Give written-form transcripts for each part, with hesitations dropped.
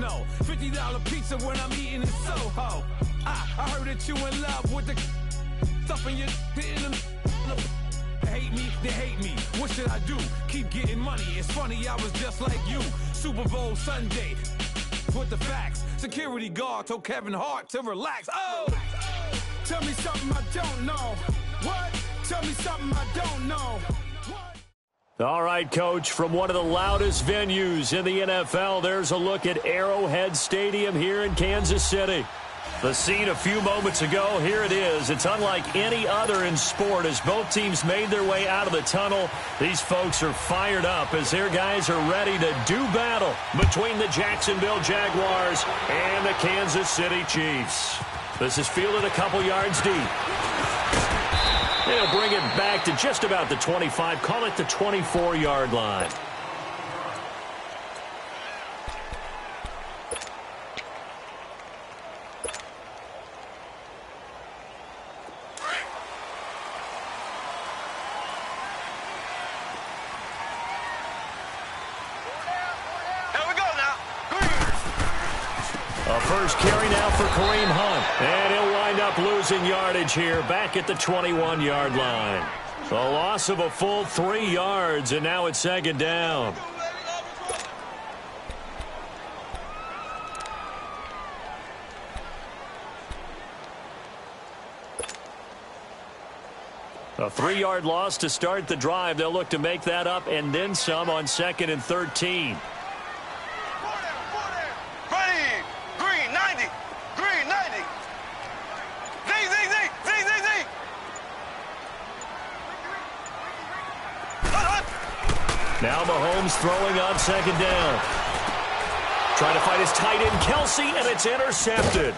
know. $50 pizza when I'm eating in Soho. I heard that you in love with the stuff in your in the hate me, they hate me. What should I do? Keep getting money. It's funny, I was just like you. Super Bowl Sunday with the facts. Security guard told Kevin Hart to relax. Oh, tell me something I don't know. What? Tell me something I don't know. All right, Coach, from one of the loudest venues in the NFL, there's a look at Arrowhead Stadium here in Kansas City. The scene a few moments ago, here it is. It's unlike any other in sport as both teams made their way out of the tunnel. These folks are fired up as their guys are ready to do battle between the Jacksonville Jaguars and the Kansas City Chiefs. This is fielded a couple yards deep. They'll bring it back to just about the 25, call it the 24-yard line. First carry now for Kareem Hunt. And he'll wind up losing yardage here back at the 21-yard line. A loss of a full 3 yards, and now it's second down. A 3-yard loss to start the drive. They'll look to make that up and then some on 2nd and 13. Now Mahomes throwing on second down. Trying to find his tight end, Kelsey, and it's intercepted.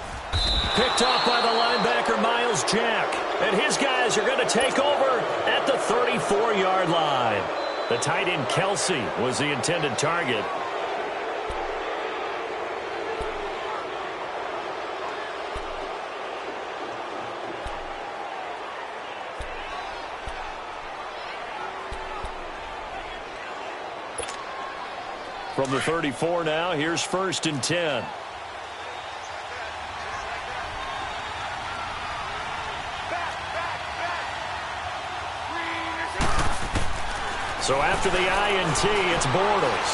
Picked off by the linebacker, Miles Jack. And his guys are going to take over at the 34-yard line. The tight end, Kelsey, was the intended target. From the 34 now, here's 1st and 10. So after the INT, it's Bortles.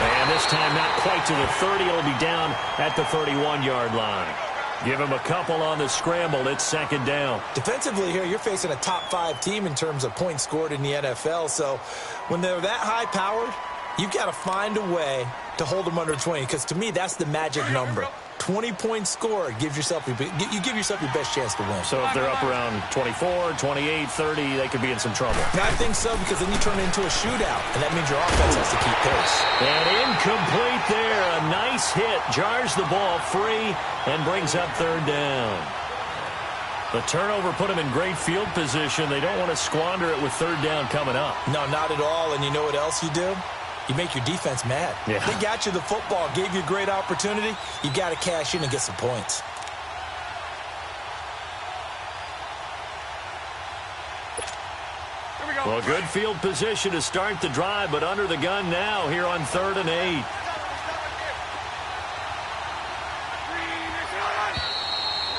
And this time not quite to the 30. It'll be down at the 31-yard line. Give him a couple on the scramble. It's 2nd down. Defensively here, you're facing a top-5 team in terms of points scored in the NFL. So when they're that high-powered, you've got to find a way to hold them under 20, because to me, that's the magic number. 20-point score gives yourself you give yourself your best chance to win. So if they're up around 24, 28, 30, they could be in some trouble. I think so, because then you turn it into a shootout, and that means your offense has to keep pace. And incomplete there. A nice hit. Jars the ball free and brings up 3rd down. The turnover put them in great field position. They don't want to squander it with 3rd down coming up. No, not at all. And you know what else you do? You make your defense mad. Yeah. They got you the football, gave you a great opportunity. You got to cash in and get some points. Well, good field position to start the drive, but under the gun now here on 3rd and 8.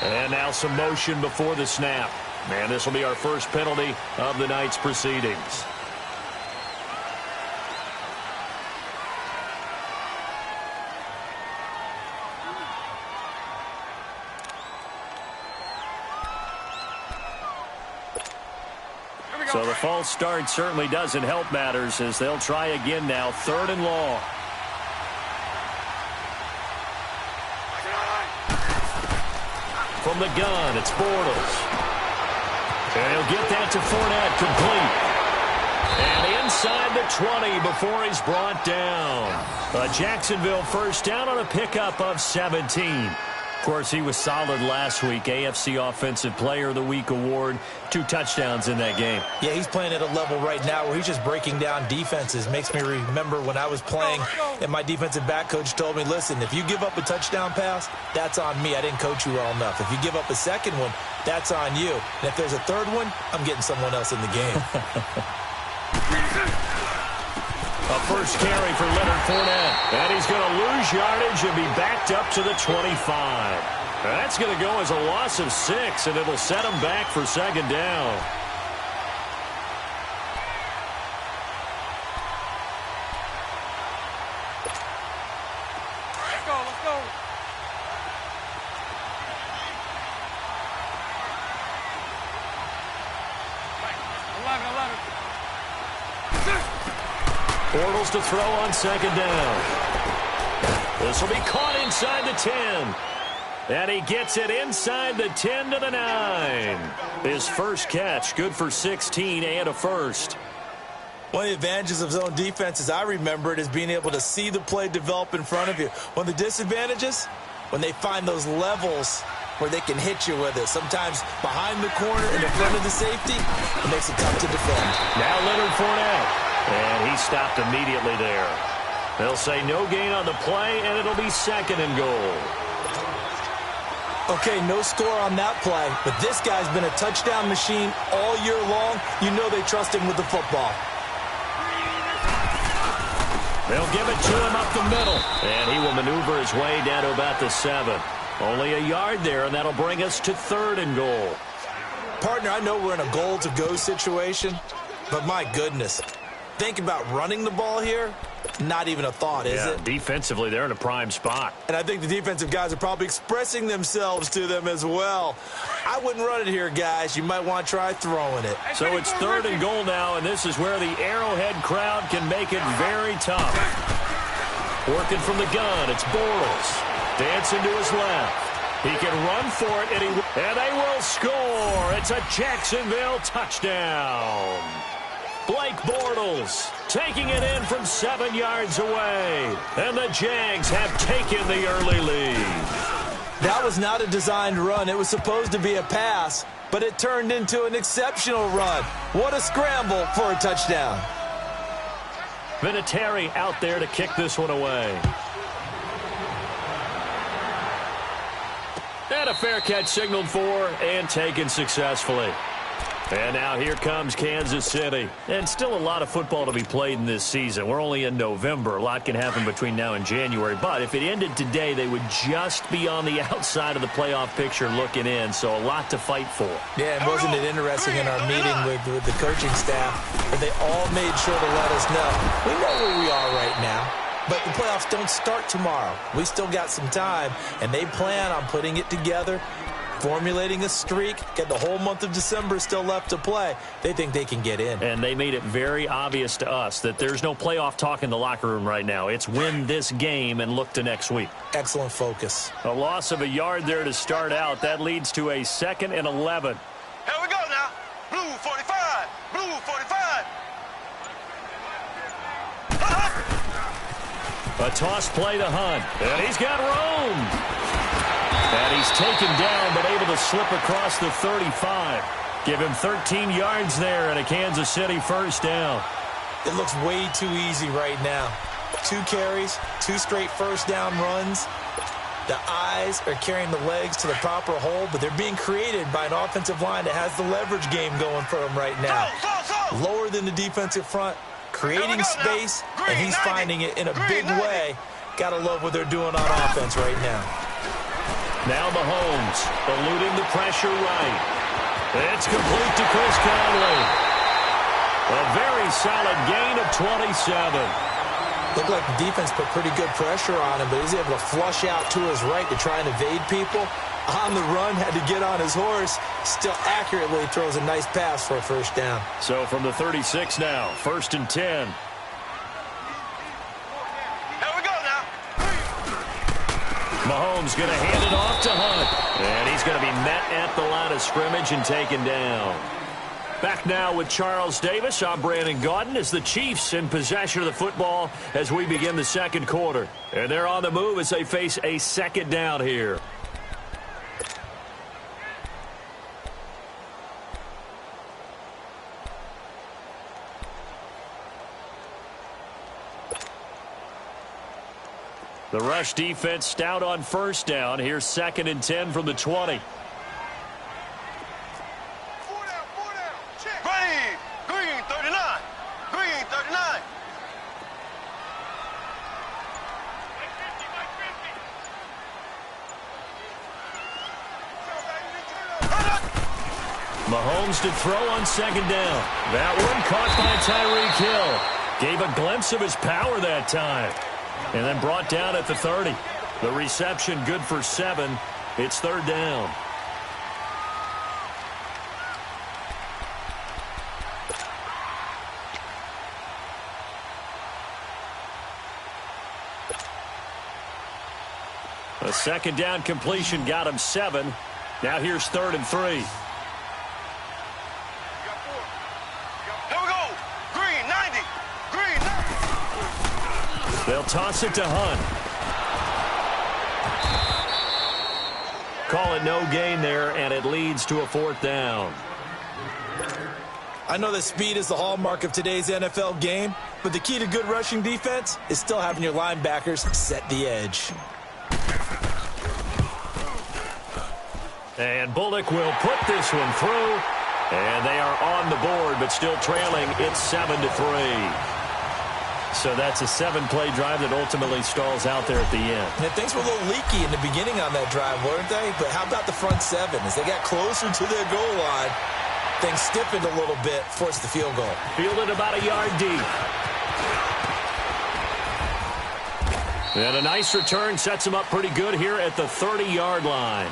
And now some motion before the snap. And this will be our first penalty of the night's proceedings. So the false start certainly doesn't help matters as they'll try again now. 3rd and long. From the gun, it's Bortles. And he'll get that to Fournette, complete. And inside the 20 before he's brought down. A Jacksonville first down on a pickup of 17. Of course, he was solid last week. AFC Offensive Player of the Week award. 2 touchdowns in that game. Yeah, he's playing at a level right now where he's just breaking down defenses. Makes me remember when I was playing and my defensive back coach told me, listen, if you give up a touchdown pass, that's on me. I didn't coach you well enough. If you give up a second one, that's on you. And if there's a third one, I'm getting someone else in the game. A first carry for Leonard Fournette. And he's going to lose yardage and be backed up to the 25. That's going to go as a loss of 6, and it'll set him back for second down. Let's go, let's go. Bortles to throw on second down. This will be caught inside the 10. And he gets it inside the 10 to the 9. His first catch, good for 16 and a first. One of the advantages of zone defense, as I remember it, is being able to see the play develop in front of you. One of the disadvantages, when they find those levels where they can hit you with it. Sometimes behind the corner and in front of the safety, it makes it tough to defend. Now Leonard Fournette. And he stopped immediately there. They'll say no gain on the play, and it'll be second and goal. Okay, no score on that play, but this guy's been a touchdown machine all year long. You know they trust him with the football. They'll give it to him up the middle, and he will maneuver his way down to about the 7. Only a yard there, and that'll bring us to third and goal. Partner, I know we're in a goal-to-go situation, but my goodness, think about running the ball here, not even a thought, is it? Defensively, they're in a prime spot. And I think the defensive guys are probably expressing themselves to them as well. I wouldn't run it here, guys. You might want to try throwing it. So it's third and goal now, and this is where the Arrowhead crowd can make it very tough. Working from the gun, it's Bortles. Dancing to his left. He can run for it, and they will score. It's a Jacksonville touchdown. Blake Bortles taking it in from 7 yards away. And the Jags have taken the early lead. That was not a designed run. It was supposed to be a pass, but it turned into an exceptional run. What a scramble for a touchdown. Vinatieri out there to kick this one away. And a fair catch signaled for and taken successfully. And now here comes Kansas City. And still a lot of football to be played in this season. We're only in November. A lot can happen between now and January. But if it ended today, they would just be on the outside of the playoff picture looking in. So a lot to fight for. Yeah, and wasn't it interesting in our meeting with the coaching staff that they all made sure to let us know. We know where we are right now. But the playoffs don't start tomorrow. We still got some time, and they plan on putting it together, formulating a streak, get the whole month of December still left to play. They think they can get in. And they made it very obvious to us that there's no playoff talk in the locker room right now. It's win this game and look to next week. Excellent focus. A loss of a yard there to start out. That leads to a 2nd and 11. Here we go now. Blue 45. Blue 45. A toss play to Hunt. And he's got room. And he's taken down but able to slip across the 35. Give him 13 yards there and a Kansas City first down. It looks way too easy right now. 2 carries, 2 straight first down runs. The eyes are carrying the legs to the proper hole, but they're being created by an offensive line that has the leverage game going for them right now. Lower than the defensive front, creating space, and he's finding it in a big way. Gotta love what they're doing on offense right now. Now Mahomes eluding the pressure right. It's complete to Chris Conley. A very solid gain of 27. Looked like the defense put pretty good pressure on him, but he's able to flush out to his right to try and evade people. On the run, had to get on his horse. Still accurately throws a nice pass for a first down. So from the 36 now, 1st and 10. Here we go now. Mahomes going to hand it off to Hunt. And he's going to be met at the line of scrimmage and taken down. Back now with Charles Davis. I'm Brandon Gaudin as the Chiefs in possession of the football as we begin the second quarter. And they're on the move as they face a second down here. The rush defense stout on first down. Here's 2nd and 10 from the 20. Ready. Green 39. Green 39. Mahomes to throw on second down. That one caught by Tyreek Hill. Gave a glimpse of his power that time. And then brought down at the 30. The reception good for 7. It's third down. A second down completion got him 7. Now here's 3rd and 3. Here we go. Green 90. Green 90. They'll toss it to Hunt. Call it no gain there, and it leads to a 4th down. I know that speed is the hallmark of today's NFL game, but the key to good rushing defense is still having your linebackers set the edge. And Bullock will put this one through. And they are on the board, but still trailing. It's 7-3. So that's a 7-play drive that ultimately stalls out there at the end. And things were a little leaky in the beginning on that drive, weren't they? But how about the front 7? As they got closer to their goal line, things stiffened a little bit, forced the field goal. Fielded about a yard deep. And a nice return sets them up pretty good here at the 30-yard line.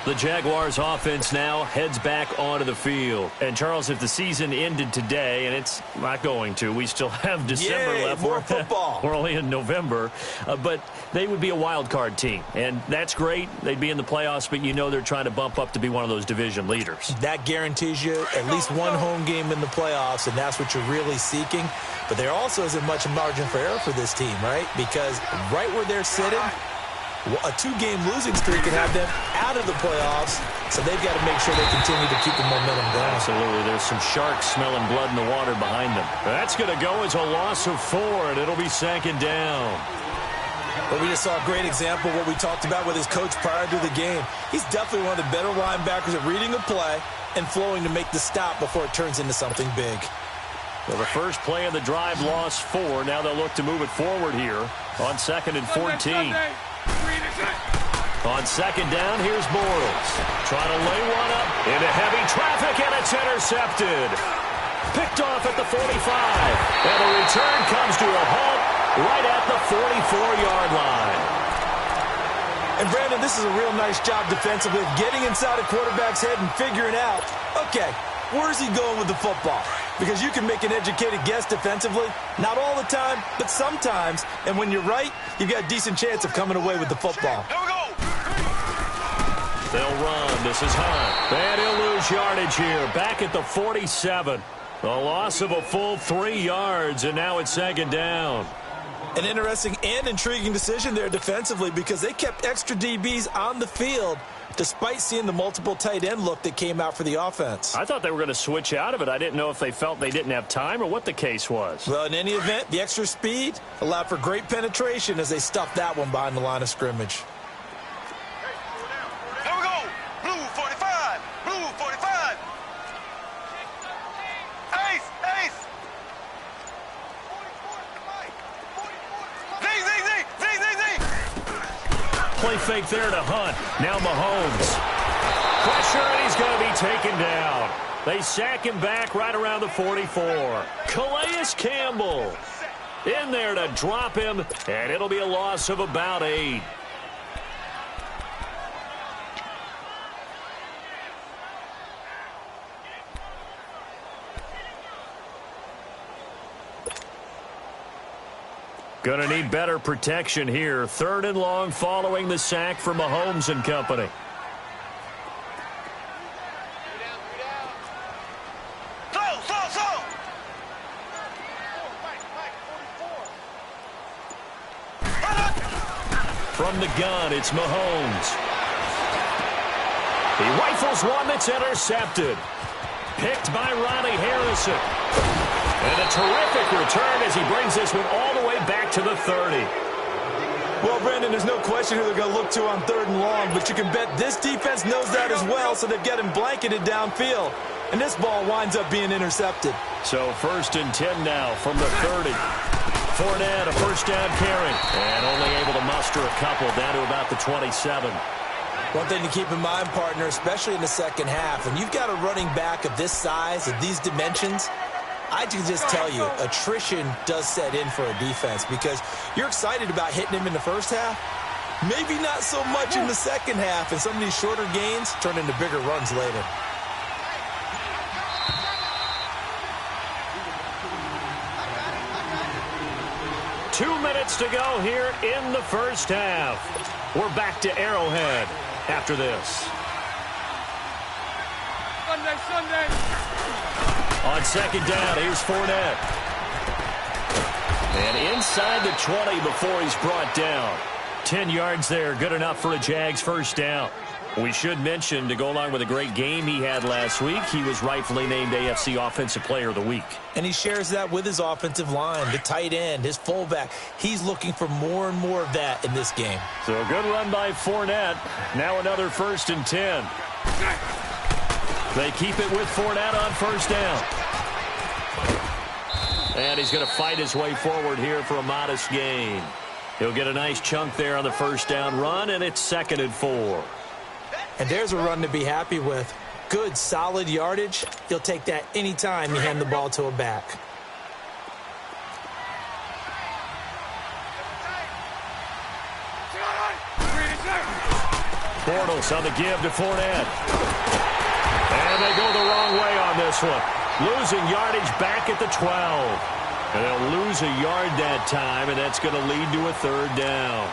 The Jaguars offense now heads back onto the field. And, Charles, if the season ended today, and it's not going to, we still have December left. More football. We're only in November. But they would be a wild card team. And that's great. They'd be in the playoffs, but you know they're trying to bump up to be one of those division leaders. That guarantees you at least one home game in the playoffs, and that's what you're really seeking. But there also isn't much margin for error for this team, right? Because right where they're sitting, a 2-game losing streak can have them out of the playoffs, so they've got to make sure they continue to keep the momentum going. Absolutely. There's some sharks smelling blood in the water behind them. That's going to go as a loss of 4, and it'll be 2nd down. But we just saw a great example of what we talked about with his coach prior to the game. He's definitely one of the better linebackers at reading a play and flowing to make the stop before it turns into something big. Well, the first play of the drive lost 4. Now they'll look to move it forward here on 2nd and 14. On 2nd down, here's Bortles. Trying to lay one up into heavy traffic, and it's intercepted. Picked off at the 45. And the return comes to a halt right at the 44-yard line. And, Brandon, this is a real nice job defensively of getting inside a quarterback's head and figuring out, okay, where's he going with the football? Because you can make an educated guess defensively. Not all the time, but sometimes. And when you're right, you've got a decent chance of coming away with the football. Here we go. They'll run. This is Hunt. And he'll lose yardage here. Back at the 47. A loss of a full 3 yards, and now it's 2nd down. An interesting and intriguing decision there defensively because they kept extra DBs on the field despite seeing the multiple tight end look that came out for the offense. I thought they were going to switch out of it. I didn't know if they felt they didn't have time or what the case was. Well, in any event, the extra speed allowed for great penetration as they stuffed that one behind the line of scrimmage. Here we go. Blue 45. Blue 45. Ace. Ace. Z. Play fake there to Hunt. Now Mahomes. Pressure, and he's going to be taken down. They sack him back right around the 44. Calais Campbell in there to drop him, and it'll be a loss of about 8. Going to need better protection here. 3rd and long following the sack from Mahomes and company. Slow. From the gun, it's Mahomes. He rifles one that's intercepted. Picked by Ronnie Harrison. And a terrific return as he brings this one all the way back to the 30. Well, Brandon, there's no question who they're going to look to on 3rd and long, but you can bet this defense knows that as well, so they've got him blanketed downfield. And this ball winds up being intercepted. So 1st and 10 now from the 30. Fournette, a 1st down carry. And only able to muster a couple down to about the 27. One thing to keep in mind, partner, especially in the second half, when you've got a running back of this size, of these dimensions, I can just tell you, attrition does set in for a defense because you're excited about hitting him in the first half. Maybe not so much in the second half, and some of these shorter gains turn into bigger runs later. Two minutes to go here in the first half. We're back to Arrowhead after this. Sunday. On second down, here's Fournette. And inside the 20 before he's brought down. 10 yards there, good enough for a Jags first down. We should mention, to go along with a great game he had last week, he was rightfully named AFC Offensive Player of the Week. And he shares that with his offensive line, the tight end, his fullback. He's looking for more and more of that in this game. So a good run by Fournette. Now another 1st and 10. They keep it with Fournette on first down. And he's going to fight his way forward here for a modest gain. He'll get a nice chunk there on the first down run, and it's 2nd and 4. And there's a run to be happy with. Good, solid yardage. You'll take that anytime you hand the ball to a back. Bortles on the give to Fournette. And they go the wrong way on this one. Losing yardage back at the 12. And they'll lose a yard that time, and that's going to lead to a 3rd down.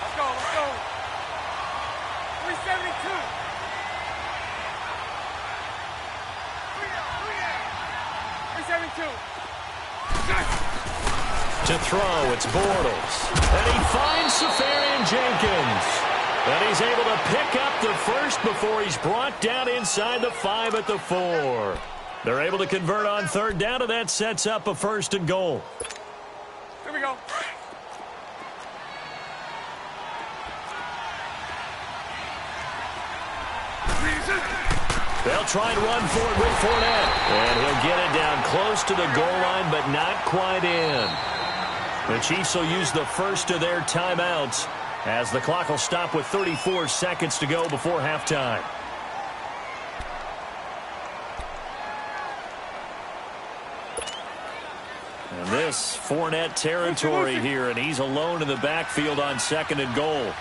Let's go. 372. To throw, it's Bortles. And he finds Safarian Jenkins. And he's able to pick up the first before he's brought down inside the 5 at the 4. They're able to convert on 3rd down, and that sets up a 1st and goal. Here we go. They'll try and run for it with Fournette. And he'll get it down close to the goal line, but not quite in. The Chiefs will use the first of their timeouts as the clock will stop with 34 seconds to go before halftime. And this Fournette territory here, and he's alone in the backfield on 2nd and goal.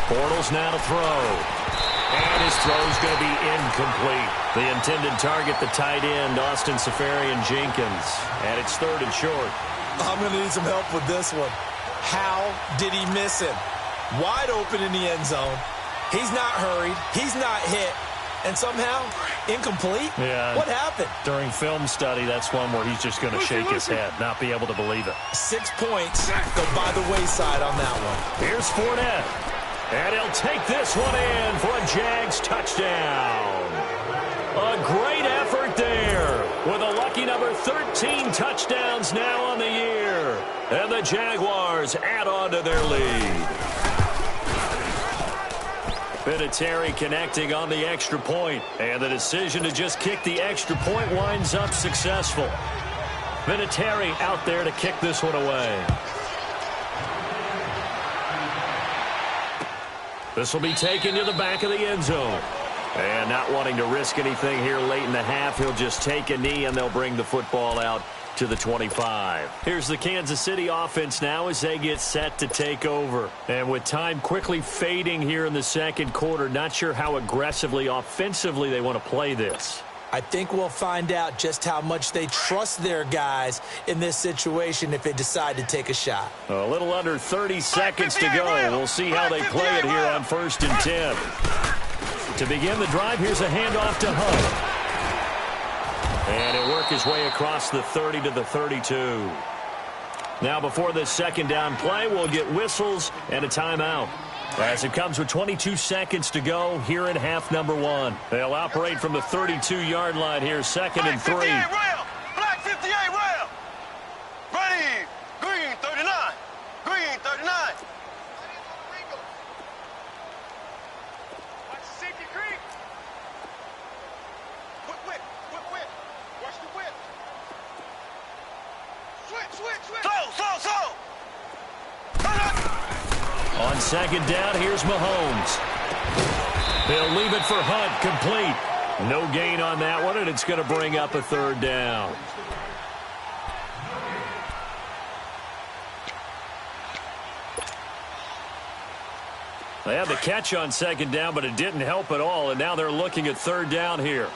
Bortles now to throw. And his throw's going to be incomplete. The intended target, the tight end, Austin Safarian Jenkins. And it's 3rd and short. I'm going to need some help with this one. How did he miss him? Wide open in the end zone. He's not hurried. He's not hit. And somehow, incomplete? Yeah. What happened? During film study, that's one where he's just going to shake his head, not be able to believe it. 6 points go by the wayside on that one. Here's Fournette. And he'll take this one in for a Jags touchdown. A great effort there with a lucky number 13 touchdowns now on the year. And the Jaguars add on to their lead. Vinatieri connecting on the extra point, and the decision to just kick the extra point winds up successful. Vinatieri out there to kick this one away. This will be taken to the back of the end zone. And not wanting to risk anything here late in the half, he'll just take a knee and they'll bring the football out to the 25. Here's the Kansas City offense now as they get set to take over. And with time quickly fading here in the second quarter, not sure how aggressively, offensively they want to play this. I think we'll find out just how much they trust their guys in this situation if they decide to take a shot. A little under 30 seconds to go. We'll see how they play it here on 1st and 10. To begin the drive, here's a handoff to Hunt. And he'll work his way across the 30 to the 32. Now before this second down play, we'll get whistles and a timeout. As it comes with 22 seconds to go here in half number 1. They'll operate from the 32-yard line here, 2nd and 3. Black 58 rail. Ready. Green 39. Green 39. Watch the safety creek. Whip. Watch the whip. Switch. Slow. On second down, here's Mahomes. They'll leave it for Hunt, complete. No gain on that one, and it's going to bring up a third down. They had the catch on second down, but it didn't help at all, and now they're looking at third down here.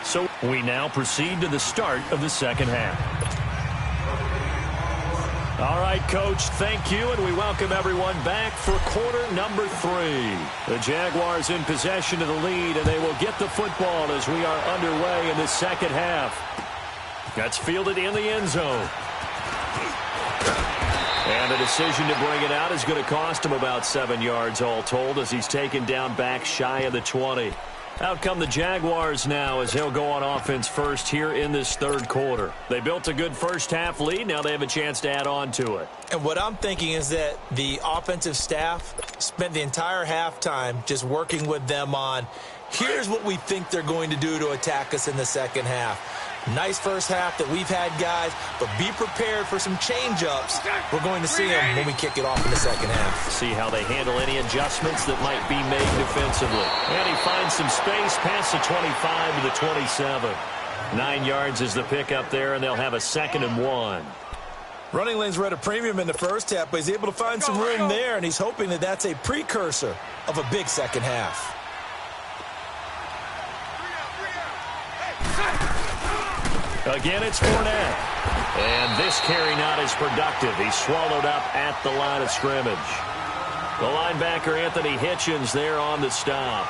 So we now proceed to the start of the second half. All right, Coach, thank you, and we welcome everyone back for quarter number 3. The Jaguars in possession of the lead, and they will get the football as we are underway in the second half. That's fielded in the end zone. And the decision to bring it out is going to cost him about 7 yards all told as he's taken down back shy of the 20. Out come the Jaguars now as he'll go on offense first here in this third quarter. They built a good first half lead. Now they have a chance to add on to it. And what I'm thinking is that the offensive staff spent the entire halftime just working with them on, here's what we think they're going to do to attack us in the second half. Nice first half that we've had, guys, but be prepared for some change-ups. We're going to see them when we kick it off in the second half. See how they handle any adjustments that might be made defensively. And he finds some space past the 25 to the 27. 9 yards is the pickup there, and they'll have a 2nd and 1. Running lanes were at a premium in the first half, but he's able to find some room there, and he's hoping that that's a precursor of a big second half. Again, it's Fournette. And this carry not as productive. He's swallowed up at the line of scrimmage. The linebacker, Anthony Hitchens, there on the stop.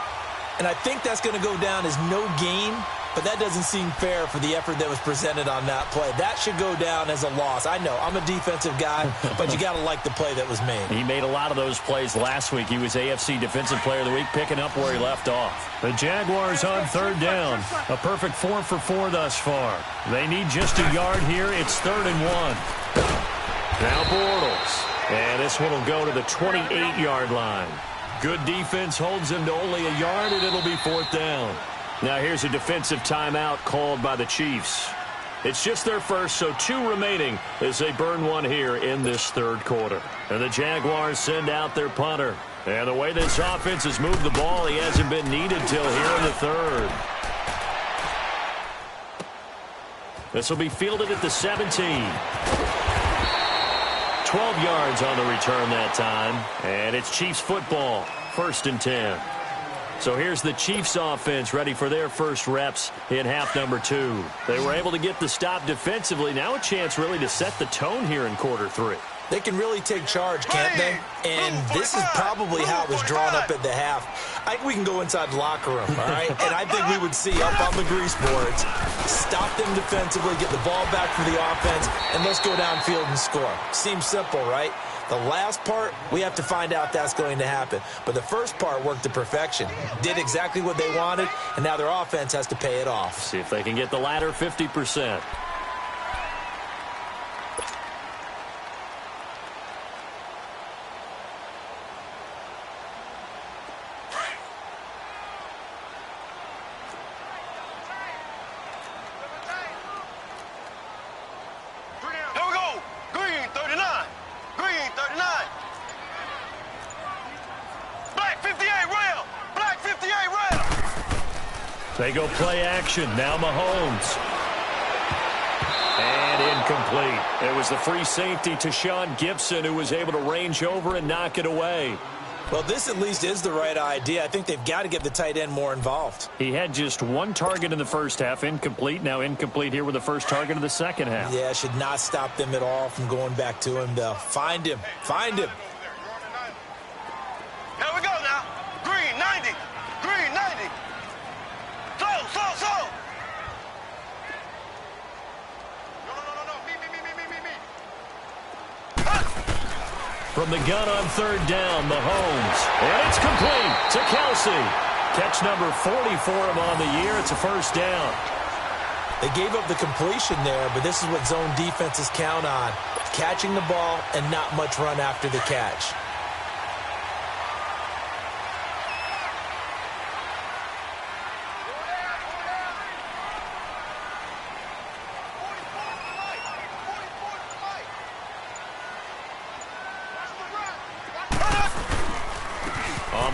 And I think that's going to go down as no gain, but that doesn't seem fair for the effort that was presented on that play. That should go down as a loss. I know, I'm a defensive guy, but you got to like the play that was made. He made a lot of those plays last week. He was AFC Defensive Player of the Week, picking up where he left off. The Jaguars on third down. A perfect 4 for 4 thus far. They need just a yard here. It's 3rd and 1. Now Bortles. And this one will go to the 28-yard line. Good defense holds him to only a yard, and it'll be 4th down. Now here's a defensive timeout called by the Chiefs. It's just their first, so 2 remaining as they burn one here in this third quarter. And the Jaguars send out their punter. And the way this offense has moved the ball, he hasn't been needed till here in the third. This will be fielded at the 17. 12 yards on the return that time. And it's Chiefs football, 1st and 10. So here's the Chiefs offense ready for their first reps in half number 2. They were able to get the stop defensively. Now a chance really to set the tone here in quarter 3. They can really take charge, can't they? And this is probably how it was drawn up at the half. I think we can go inside the locker room, all right? And I think we would see up on the grease boards, stop them defensively, get the ball back for the offense, and let's go downfield and score. Seems simple, right? The last part, we have to find out that's going to happen. But the first part worked to perfection. Did exactly what they wanted, and now their offense has to pay it off. See if they can get the latter 50%. They go play action. Now Mahomes. And incomplete. It was the free safety to Sean Gibson who was able to range over and knock it away. Well, this at least is the right idea. I think they've got to get the tight end more involved. He had just 1 target in the first half, incomplete. Now incomplete here with the first target of the second half. Yeah, should not stop them at all from going back to him, though. Find him. Find him. Here we go now. Green, 90. Green, 90. Slow. No. Me. From the gun on third down, Mahomes. And it's complete to Kelsey. Catch number 40 for him on the year. It's a first down. They gave up the completion there, but this is what zone defenses count on. Catching the ball and not much run after the catch.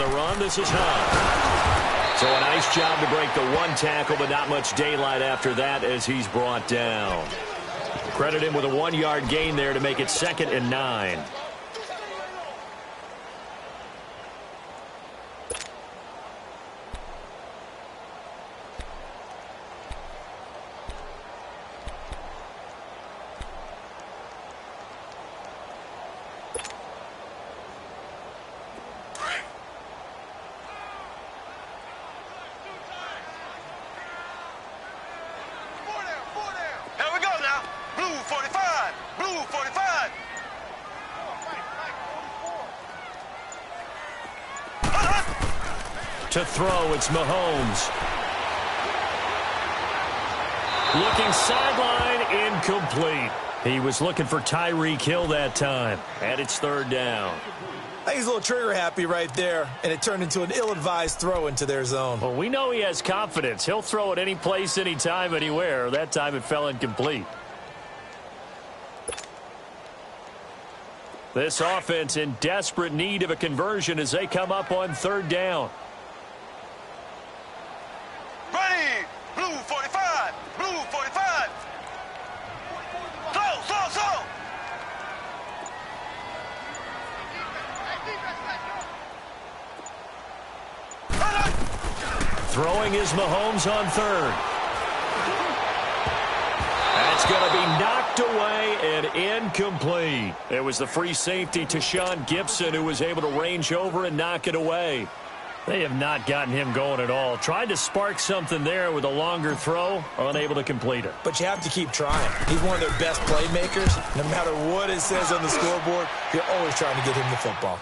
on the run. This is Hunt. So a nice job to break the one tackle, but not much daylight after that as he's brought down. Credit him with a 1-yard gain there to make it 2nd and 9. To throw, it's Mahomes. Looking sideline, incomplete. He was looking for Tyreek Hill that time, and it's 3rd down. I think he's a little trigger happy right there, and it turned into an ill-advised throw into their zone. Well, we know he has confidence. He'll throw it any place, anytime, anywhere. That time it fell incomplete. This offense in desperate need of a conversion as they come up on 3rd down. Ready, blue 45, blue 45. Slow. Throwing is Mahomes on 3rd. That's going to be knocked away and incomplete. It was the free safety to Sean Gibson who was able to range over and knock it away. They have not gotten him going at all. Tried to spark something there with a longer throw, unable to complete it. But you have to keep trying. He's one of their best playmakers. No matter what it says on the scoreboard, you're always trying to get him the football.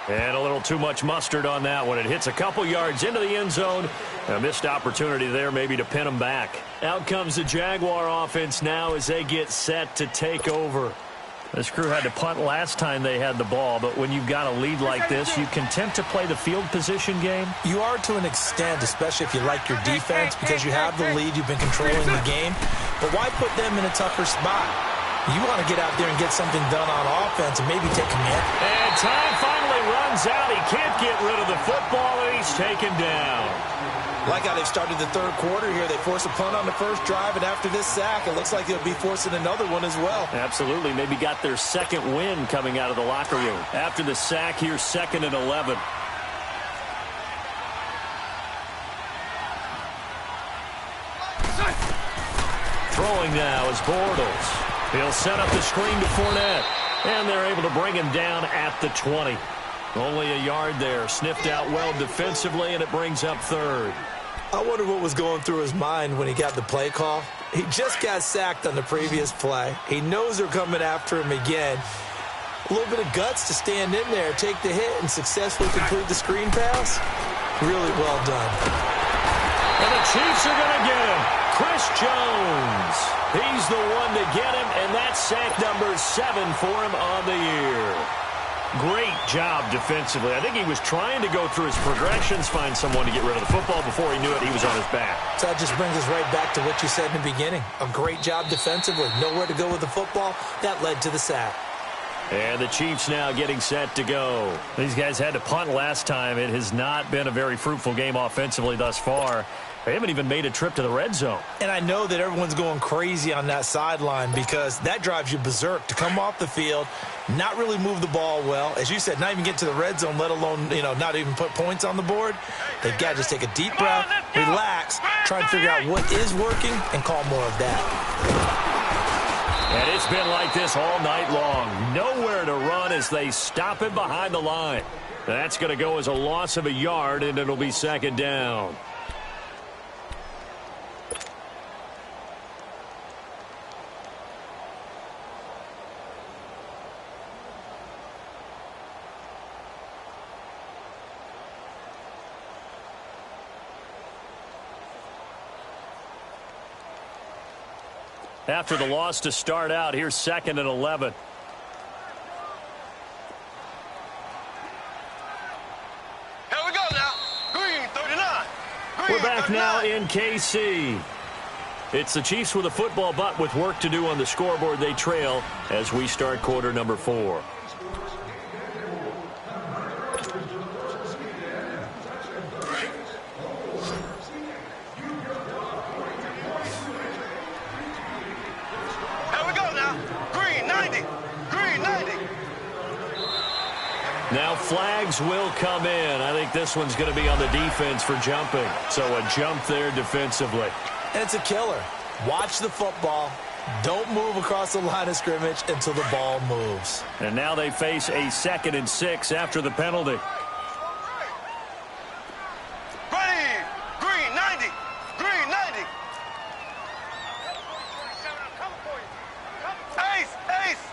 And a little too much mustard on that one. It hits a couple yards into the end zone. A missed opportunity there maybe to pin him back. Out comes the Jaguar offense now as they get set to take over. This crew had to punt last time they had the ball, but when you've got a lead like this, you content to play the field position game? You are to an extent, especially if you like your defense, because you have the lead, you've been controlling the game. But why put them in a tougher spot? You want to get out there and get something done on offense and maybe take command. And time finally runs out. He can't get rid of the football, and he's taken down. Like how they've started the 3rd quarter here. They force a punt on the 1st drive, and after this sack, it looks like they'll be forcing another one as well. Absolutely. Maybe got their 2nd win coming out of the locker room. After the sack, here's 2nd and 11. Throwing now is Bortles. He'll set up the screen to Fournette, and they're able to bring him down at the 20. Only a yard there. Sniffed out well defensively, and it brings up 3rd. I wonder what was going through his mind when he got the play call. He just got sacked on the previous play. He knows they're coming after him again. A little bit of guts to stand in there, take the hit, and successfully complete the screen pass. Really well done. And the Chiefs are going to get him. Chris Jones. He's the one to get him, and that's sack number 7 for him on the year. Great job defensively. I think he was trying to go through his progressions, find someone to get rid of the football. Before he knew it, he was on his back. So that just brings us right back to what you said in the beginning. A great job defensively. Nowhere to go with the football. That led to the sack. And the Chiefs now getting set to go. These guys had to punt last time. It has not been a very fruitful game offensively thus far. They haven't even made a trip to the red zone. And I know that everyone's going crazy on that sideline because that drives you berserk to come off the field, not really move the ball well. As you said, not even get to the red zone, let alone, not even put points on the board. They've got to just take a deep breath, relax, try and figure out what is working, and call more of that. And it's been like this all night long. Nowhere to run as they stop him behind the line. That's going to go as a loss of a yard, and it'll be 2nd down. After the loss to start out, here's 2nd and 11. Here we go now. Green 39. We're back now in KC. It's the Chiefs with a football, but with work to do on the scoreboard. They trail as we start quarter number 4. flags will come in. I think this one's going to be on the defense for jumping. So a jump there defensively. And it's a killer. Watch the football. Don't move across the line of scrimmage until the ball moves. And now they face a 2nd and 6 after the penalty. Ready. Green 90. Green 90. Ace. Ace.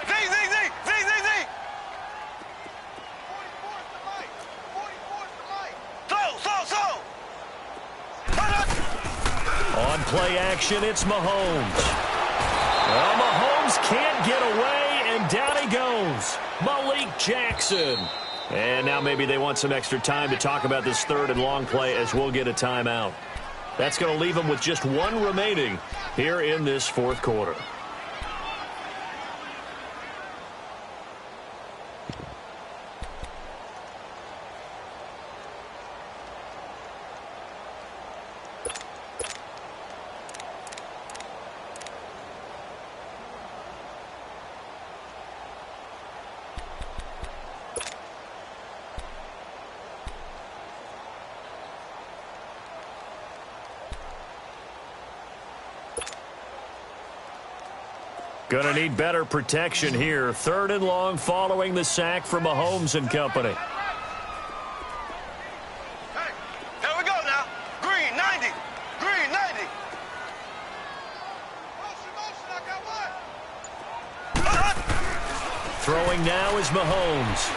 Z, Z, Z. Z, Z, Z. Slow. On play action, it's Mahomes. Well, Mahomes can't get away, and down he goes. Malik Jackson. And now maybe they want some extra time to talk about this 3rd and long play as we'll get a timeout. That's going to leave them with just 1 remaining here in this 4th quarter. Going to need better protection here. 3rd and long following the sack from Mahomes and company. Hey, here we go now. Green 90. Green 90. Motion, I got one. Throwing now is Mahomes.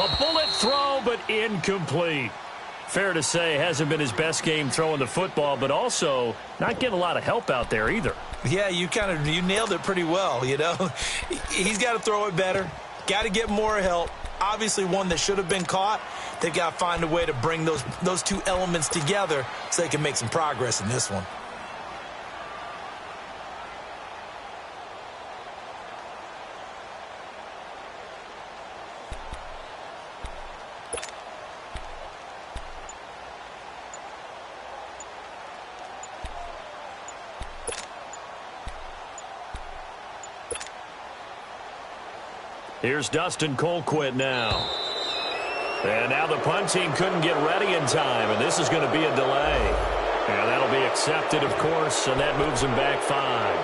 A bullet throw, but incomplete. Fair to say, hasn't been his best game throwing the football, but also not getting a lot of help out there either. Yeah, you nailed it pretty well, you know. He's got to throw it better. Got to get more help. Obviously one that should have been caught. They've got to find a way to bring those 2 elements together so they can make some progress in this one. Here's Dustin Colquitt now. And now the punt team couldn't get ready in time, and this is going to be a delay. And that'll be accepted, of course, and that moves him back 5.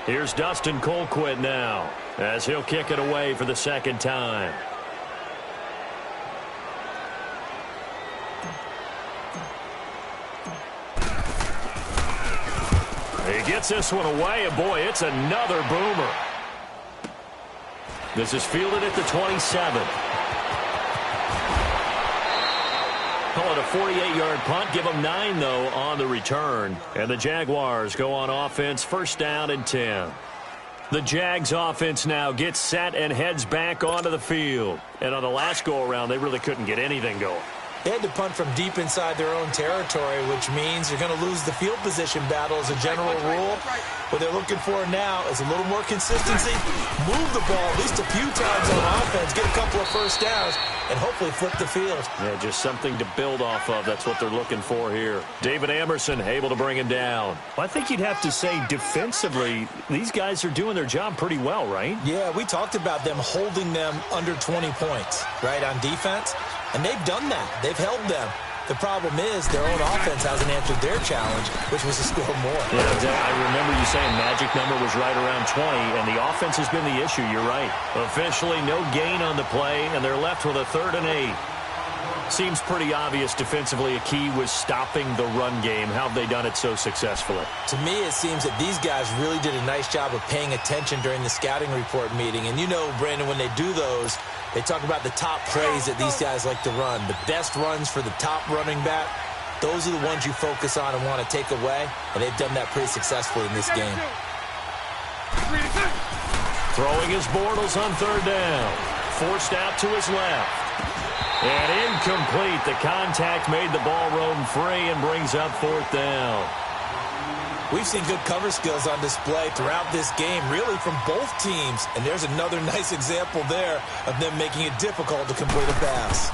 Here's Dustin Colquitt now, as he'll kick it away for the 2nd time. He gets this one away, and boy, it's another boomer. This is fielded at the 27. Call it a 48-yard punt. Give them 9, though, on the return. And the Jaguars go on offense, 1st down and 10. The Jags offense now gets set and heads back onto the field. And on the last go-around, they really couldn't get anything going. They had to punt from deep inside their own territory, which means you're going to lose the field position battle as a general rule. What they're looking for now is a little more consistency, move the ball at least a few times on offense, get a couple of 1st downs, and hopefully flip the field. Yeah, just something to build off of. That's what they're looking for here. David Amerson able to bring him down. Well, I think you'd have to say defensively, these guys are doing their job pretty well, right? Yeah, we talked about them holding them under 20 points, right, on defense. And they've done that. They've held them. The problem is their own offense hasn't answered their challenge, which was to score more. Yeah, I remember you saying magic number was right around 20, and the offense has been the issue. You're right. Officially, no gain on the play, and they're left with a 3rd and 8. Seems pretty obvious defensively a key was stopping the run game. How have they done it so successfully? To me, it seems that these guys really did a nice job of paying attention during the scouting report meeting. And you know, Brandon, when they do those, they talk about the top plays that these guys like to run. The best runs for the top running back, those are the ones you focus on and want to take away. And they've done that pretty successfully in this game. Throwing his Bortles on 3rd down. Forced out to his left. And incomplete. The contact made the ball roam free and brings up 4th down. We've seen good cover skills on display throughout this game, really from both teams. And there's another nice example there of them making it difficult to complete a pass.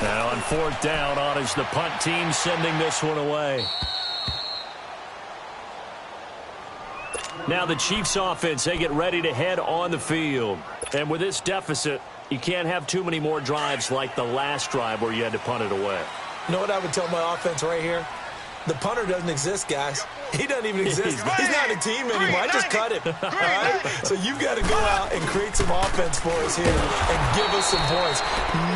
Now on 4th down, on is the punt team sending this one away. Now the Chiefs offense, they get ready to head on the field. And with this deficit, you can't have too many more drives like the last drive where you had to punt it away. You know what I would tell my offense right here? The punter doesn't exist, guys. He doesn't even exist. He's not a team anymore. I just cut him. All right? So you've got to go out and create some offense for us here and give us some points.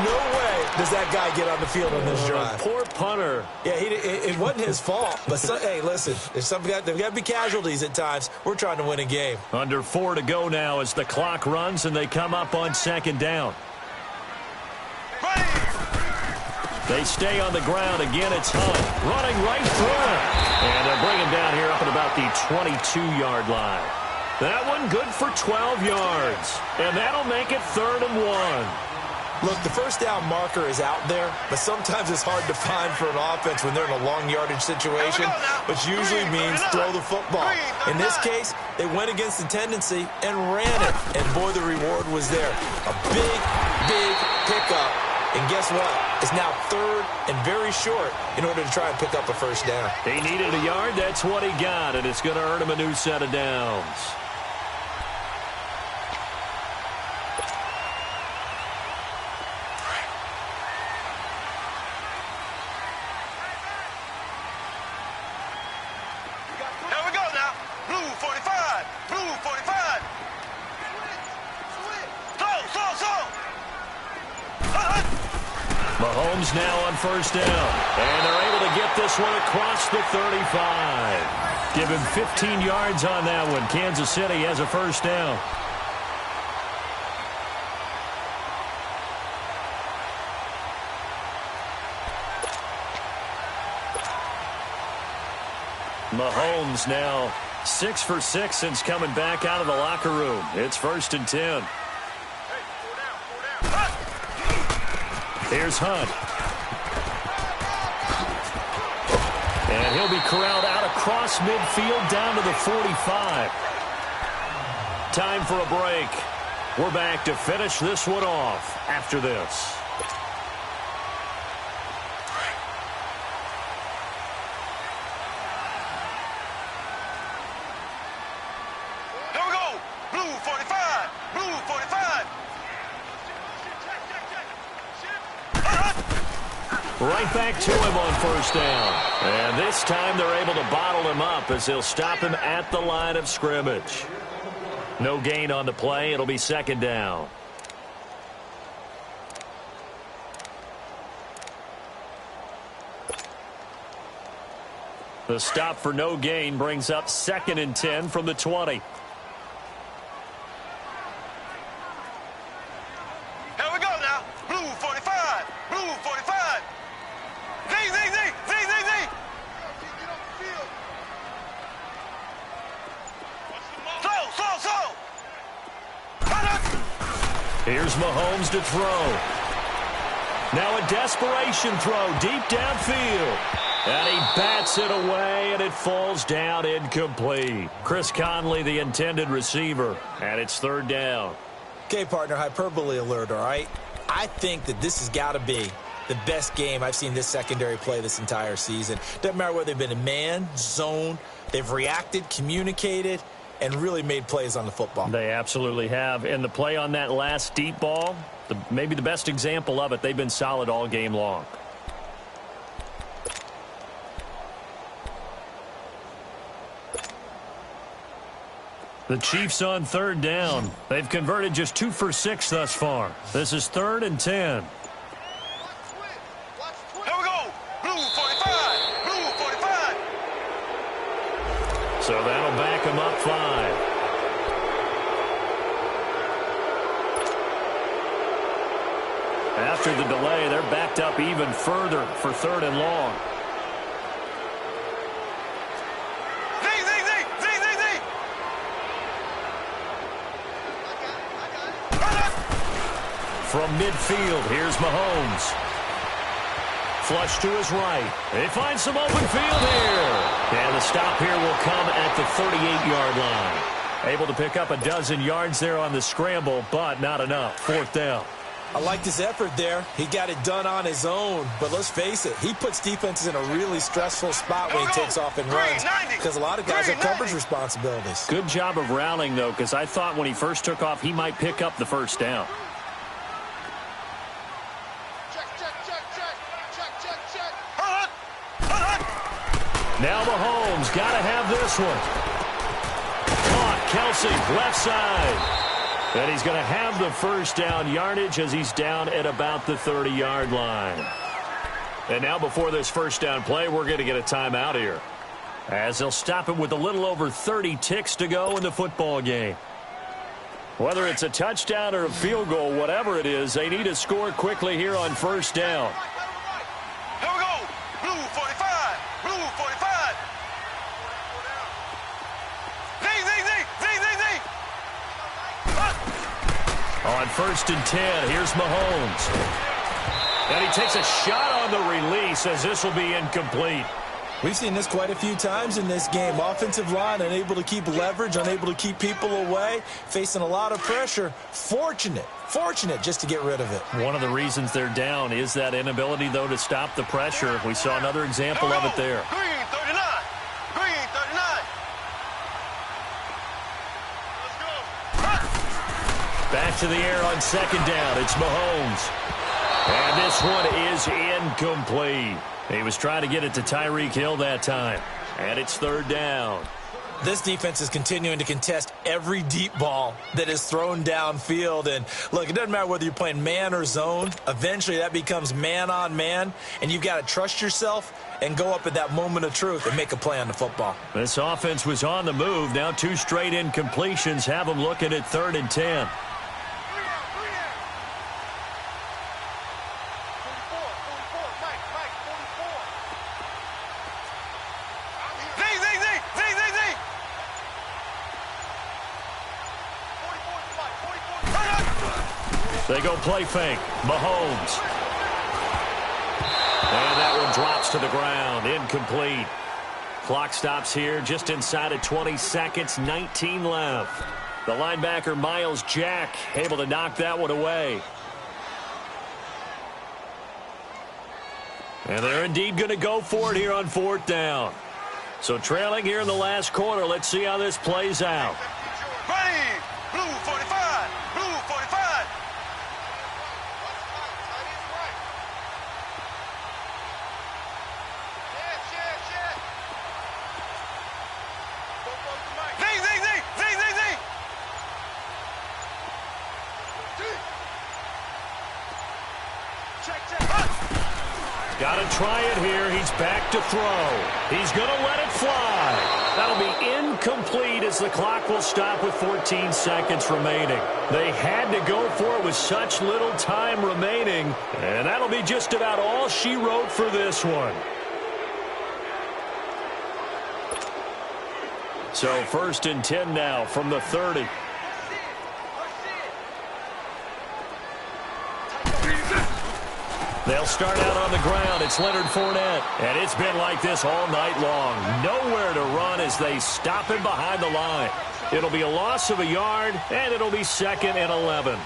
No way does that guy get on the field on this drive. Poor punter. Yeah, it wasn't his fault. But, hey, listen, there's got to be casualties at times. We're trying to win a game. Under 4 to go now as the clock runs and they come up on 2nd down. They stay on the ground. Again, it's Hunt running right through it. And they'll bring him down here up at about the 22-yard line. That one good for 12 yards. And that'll make it 3rd and 1. Look, the first down marker is out there, but sometimes it's hard to find for an offense when they're in a long yardage situation, which usually means throw the football. In this case, they went against the tendency and ran it. And, boy, the reward was there. A big, big pickup. And guess what? It's now 3rd and very short in order to try and pick up a first down. He needed a yard. That's what he got, and it's going to earn him a new set of downs. Here we go now. Blue 45. Blue 45. Slow. Mahomes now on 1st down. And they're able to get this one across the 35. Give him 15 yards on that one. Kansas City has a 1st down. Mahomes now 6 for 6 since coming back out of the locker room. It's 1st and 10. Here's Hunt. And he'll be corralled out across midfield down to the 45. Time for a break. We're back to finish this one off after this. Here we go. Blue 45. Blue 45. Right back to him on 1st down. And this time they're able to bottle him up as they'll stop him at the line of scrimmage. No gain on the play. It'll be 2nd down. The stop for no gain brings up 2nd and 10 from the 20. Here we go now. Blue 45. Blue 45. Z. Slow. Here's Mahomes to throw. Now a desperation throw deep downfield. And he bats it away, and it falls down incomplete. Chris Conley, the intended receiver, and it's 3rd down. Okay, partner, hyperbole alert, all right? I think that this has got to be the best game I've seen this secondary play this entire season. Doesn't matter whether they've been in man, zone, they've reacted, communicated, and really made plays on the football. They absolutely have. And the play on that last deep ball, maybe the best example of it, they've been solid all game long. The Chiefs on 3rd down. They've converted just 2 for 6 thus far. This is 3rd and 10. Here we go. Blue 45. Blue 45. So that'll back him up 5. After the delay, they're backed up even further for 3rd and long. From midfield, here's Mahomes. flush to his right. They find some open field here. And the stop here will come at the 38-yard line. Able to pick up a dozen yards there on the scramble, but not enough. Fourth down. I liked his effort there. He got it done on his own. But let's face it, he puts defenses in a really stressful spot when he takes off and runs because a lot of guys have coverage responsibilities. Good job of rallying, though, because I thought when he first took off, he might pick up the first down. Now Mahomes got to have this one. Caught Kelsey, left side. And he's going to have the first down yardage as he's down at about the 30-yard line. And now before this first down play, we're going to get a timeout here, as they'll stop it with a little over 30 ticks to go in the football game. Whether it's a touchdown or a field goal, whatever it is, they need to score quickly here on first down. Here we go. Blue 45. Blue 45. On first and 10, here's Mahomes. And he takes a shot on the release as this will be incomplete. We've seen this quite a few times in this game. Offensive line unable to keep leverage, unable to keep people away, facing a lot of pressure. Fortunate just to get rid of it. One of the reasons they're down is that inability, though, to stop the pressure. We saw another example of it there. Green 39. Green 39. Let's go. Back to the air on second down. It's Mahomes. And this one is incomplete. He was trying to get it to Tyreek Hill that time. And it's third down. This defense is continuing to contest every deep ball that is thrown downfield. And, look, it doesn't matter whether you're playing man or zone. Eventually that becomes man on man. And you've got to trust yourself and go up at that moment of truth and make a play on the football. This offense was on the move. Now 2 straight incompletions have them looking at 3rd and 10. They go play fake. Mahomes. And that one drops to the ground. Incomplete. Clock stops here just inside of 20 seconds. 19 left. The linebacker, Miles Jack, able to knock that one away. And they're indeed going to go for it here on 4th down. So trailing here in the last quarter. Let's see how this plays out. Ready. Blue 45. Blue 45. Got to try it here. He's back to throw. He's going to let it fly. That'll be incomplete as the clock will stop with 14 seconds remaining. They had to go for it with such little time remaining, and that'll be just about all she wrote for this one. So 1st and 10 now from the 30. They'll start out on the ground. It's Leonard Fournette. And it's been like this all night long. Nowhere to run as they stop him behind the line. It'll be a loss of a yard, and it'll be 2nd and 11.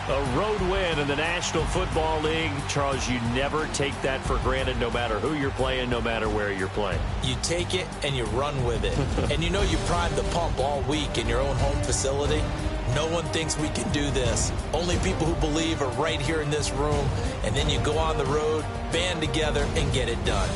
A road win in the National Football League. Charles, you never take that for granted no matter who you're playing, no matter where you're playing. You take it and you run with it. And you know you primed the pump all week in your own home facility. No one thinks we can do this. Only people who believe are right here in this room. And then you go on the road, band together, and get it done.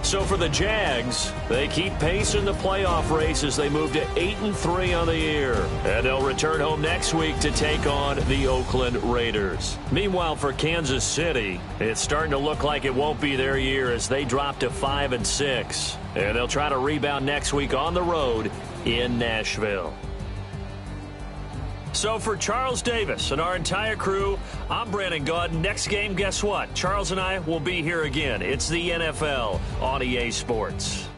So for the Jags, they keep pace in the playoff race as they move to 8-3 on the year. And they'll return home next week to take on the Oakland Raiders. Meanwhile, for Kansas City, it's starting to look like it won't be their year as they drop to 5-6. And they'll try to rebound next week on the road in Nashville. So for Charles Davis and our entire crew, I'm Brandon Gaud. Next game, guess what? Charles and I will be here again. It's the NFL on EA Sports.